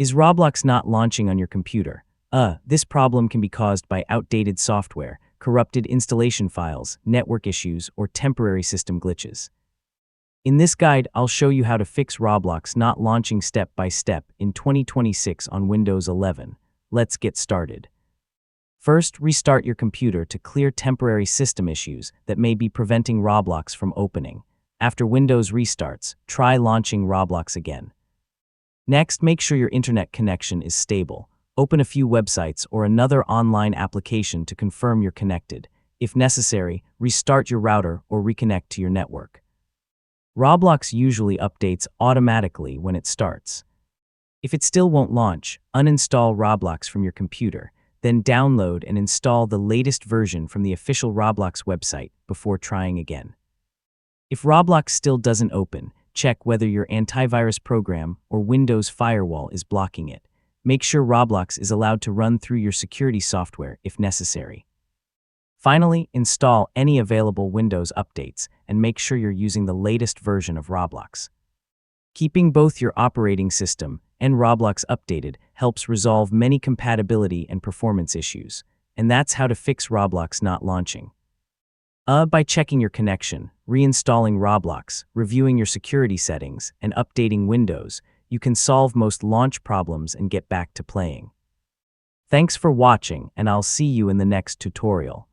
Is Roblox not launching on your computer? This problem can be caused by outdated software, corrupted installation files, network issues, or temporary system glitches. In this guide, I'll show you how to fix Roblox not launching step by step in 2026 on Windows 11. Let's get started. First, restart your computer to clear temporary system issues that may be preventing Roblox from opening. After Windows restarts, try launching Roblox again. Next, make sure your internet connection is stable. Open a few websites or another online application to confirm you're connected. If necessary, restart your router or reconnect to your network. Roblox usually updates automatically when it starts. If it still won't launch, uninstall Roblox from your computer, then download and install the latest version from the official Roblox website before trying again. If Roblox still doesn't open, check whether your antivirus program or Windows firewall is blocking it. Make sure Roblox is allowed to run through your security software if necessary. Finally, install any available Windows updates and make sure you're using the latest version of Roblox. Keeping both your operating system and Roblox updated helps resolve many compatibility and performance issues, and that's how to fix Roblox not launching. By checking your connection, reinstalling Roblox, reviewing your security settings, and updating Windows, you can solve most launch problems and get back to playing. Thanks for watching, and I'll see you in the next tutorial.